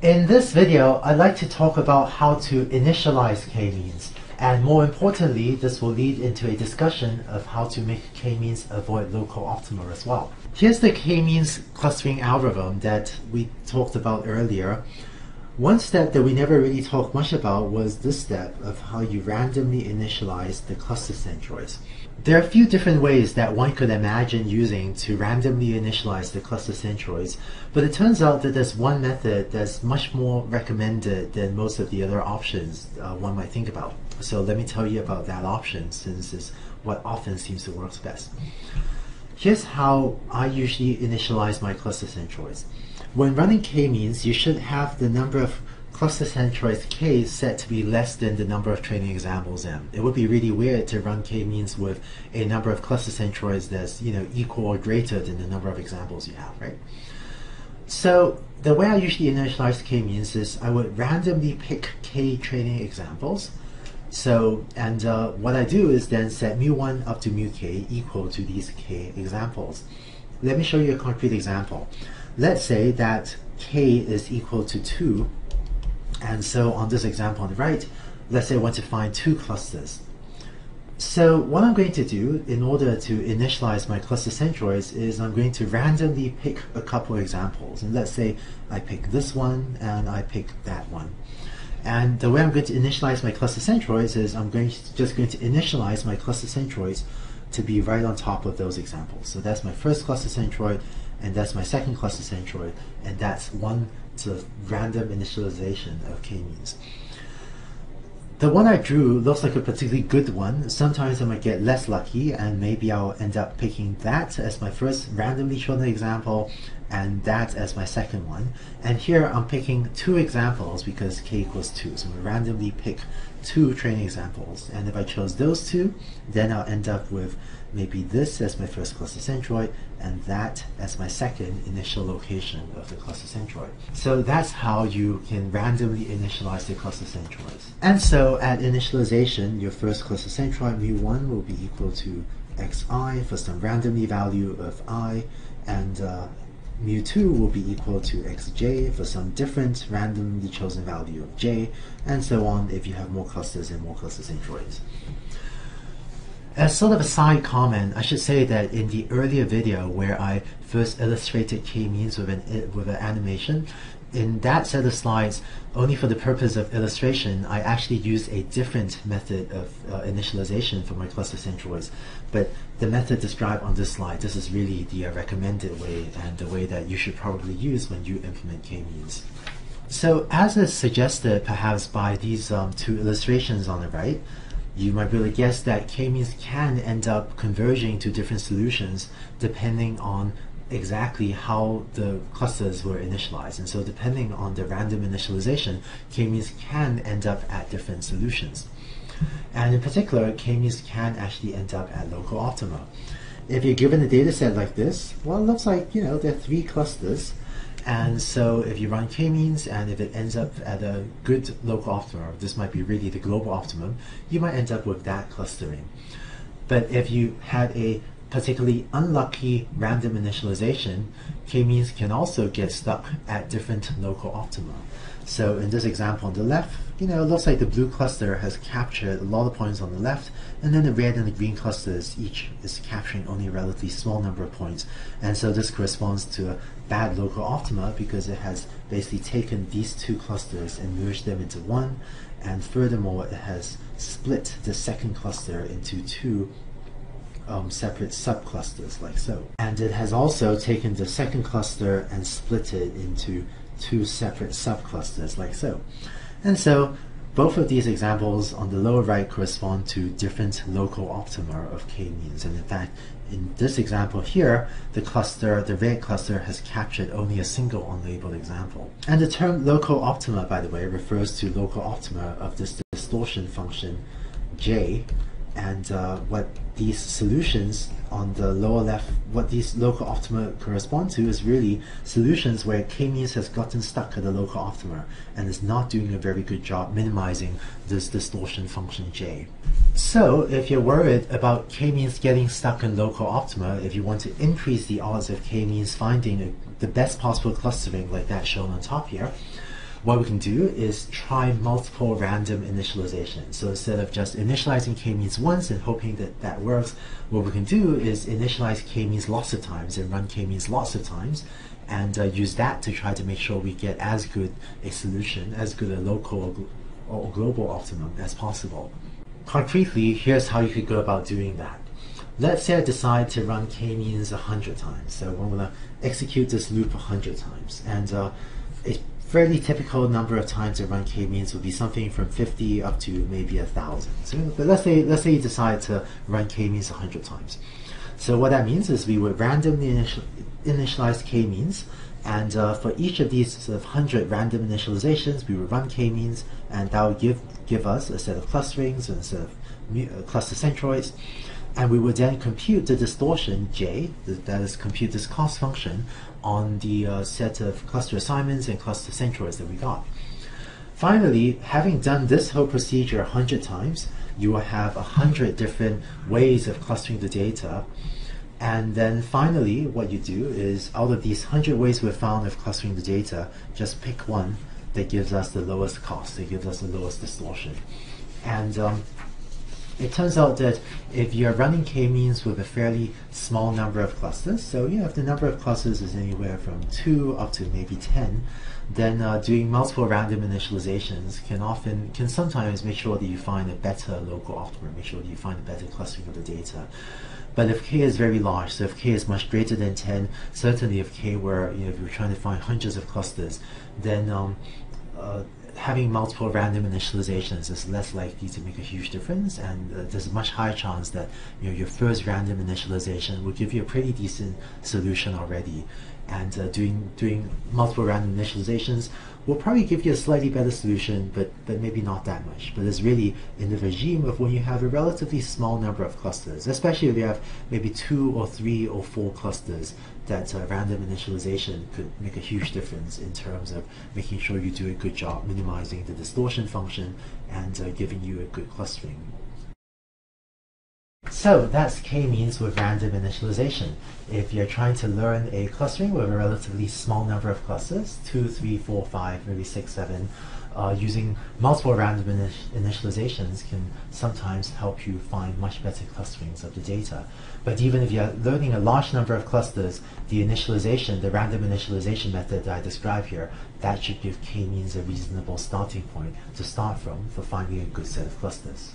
In this video, I'd like to talk about how to initialize k-means, and more importantly, this will lead into a discussion of how to make k-means avoid local optima as well. Here's the k-means clustering algorithm that we talked about earlier. One step that we never really talked much about was this step of how you randomly initialize the cluster centroids. There are a few different ways that one could imagine using to randomly initialize the cluster centroids, but it turns out that there's one method that's much more recommended than most of the other options one might think about. So let me tell you about that option, since it's what often seems to work best. Here's how I usually initialize my cluster centroids. When running k-means, you should have the number of cluster centroids k set to be less than the number of training examples m. It would be really weird to run k-means with a number of cluster centroids that's equal or greater than the number of examples you have, right? So the way I usually initialize k-means is I would randomly pick k training examples. So, and what I do is then set mu1 up to mu k equal to these k examples. Let me show you a concrete example. Let's say that k is equal to 2, and so on this example on the right, let's say I want to find 2 clusters. So what I'm going to do in order to initialize my cluster centroids is I'm going to randomly pick a couple examples, and let's say I pick this one and I pick that one. And the way I'm going to initialize my cluster centroids is I'm just going to initialize my cluster centroids to be right on top of those examples. So that's my first cluster centroid, and that's my second cluster centroid, and that's one sort of random initialization of k-means. The one I drew looks like a particularly good one. Sometimes I might get less lucky, and maybe I'll end up picking that as my first randomly chosen example, and that as my second one. And here I'm picking 2 examples because k equals 2. So I'm going to randomly pick 2 training examples. And if I chose those 2, then I'll end up with maybe this as my first cluster centroid, and that as my second initial location of the cluster centroid. So that's how you can randomly initialize the cluster centroids. And so at initialization, your first cluster centroid, mu1, will be equal to xi for some randomly value of I, and mu2 will be equal to xj for some different randomly chosen value of j, and so on if you have more clusters and more cluster centroids. As sort of a side comment, I should say that in the earlier video where I first illustrated k-means with an animation, in that set of slides, only for the purpose of illustration, I actually used a different method of initialization for my cluster centroids. But the method described on this slide, this is really the recommended way, and the way that you should probably use when you implement k-means. So as is suggested perhaps by these 2 illustrations on the right, you might really guess that k-means can end up converging to different solutions depending on exactly how the clusters were initialized. And so depending on the random initialization, k-means can end up at different solutions. And in particular, k-means can actually end up at local optima. If you're given a data set like this, well, it looks like, there are 3 clusters. And so if you run k-means, and if it ends up at a good local optima, this might be really the global optimum, you might end up with that clustering. But if you had a particularly unlucky random initialization, k-means can also get stuck at different local optima. So in this example on the left, it looks like the blue cluster has captured a lot of points on the left, and then the red and the green clusters each is capturing only a relatively small number of points. And so this corresponds to a bad local optima because it has basically taken these 2 clusters and merged them into one, and furthermore it has split the second cluster into 2 separate subclusters, like so. And it has also taken the second cluster and split it into 2 separate subclusters, like so. And so both of these examples on the lower right correspond to different local optima of k-means. And in fact, in this example here, the red cluster has captured only a single unlabeled example. And the term local optima, by the way, refers to local optima of this distortion function j. And what these solutions on the lower left, what these local optima correspond to is really solutions where k-means has gotten stuck at the local optima and is not doing a very good job minimizing this distortion function j. So if you're worried about k-means getting stuck in local optima, if you want to increase the odds of k-means finding the best possible clustering like that shown on top here, what we can do is try multiple random initializations. So instead of just initializing k-means once and hoping that that works, what we can do is initialize k-means lots of times and run k-means lots of times, and use that to try to make sure we get as good a solution, as good a local or global optimum as possible. Concretely, here's how you could go about doing that. Let's say I decide to run k-means 100 times. So I'm going to execute this loop 100 times. And a fairly typical number of times to run k-means would be something from 50 up to maybe 1,000. So, but let's say you decide to run k-means 100 times. So what that means is we would randomly initialize k-means, and for each of these sort of 100 random initializations, we would run k-means, and that would give us a set of clusterings and a set of cluster centroids, and we would then compute the distortion j, that is compute this cost function, on the set of cluster assignments and cluster centroids that we got. Finally, having done this whole procedure 100 times, you will have 100 different ways of clustering the data. And then finally, what you do is, out of these 100 ways we've found of clustering the data, just pick one that gives us the lowest cost, that gives us the lowest distortion. And it turns out that if you're running k-means with a fairly small number of clusters, so if the number of clusters is anywhere from 2 up to maybe 10, then doing multiple random initializations can sometimes make sure that you find a better local optimum, make sure that you find a better clustering of the data. But if k is very large, so if k is much greater than 10, certainly if k were, if you're trying to find hundreds of clusters, then having multiple random initializations is less likely to make a huge difference, and there's a much higher chance that your first random initialization will give you a pretty decent solution already. And doing multiple random initializations will probably give you a slightly better solution, but maybe not that much. But it's really in the regime of when you have a relatively small number of clusters, especially if you have maybe 2 or 3 or 4 clusters, that random initialization could make a huge difference in terms of making sure you do a good job minimizing the distortion function and giving you a good clustering. So that's k-means with random initialization. If you're trying to learn a clustering with a relatively small number of clusters, 2, 3, 4, 5, maybe 6, 7, using multiple random initializations can sometimes help you find much better clusterings of the data. But even if you're learning a large number of clusters, the initialization, the random initialization method that I describe here, that should give k-means a reasonable starting point to start from for finding a good set of clusters.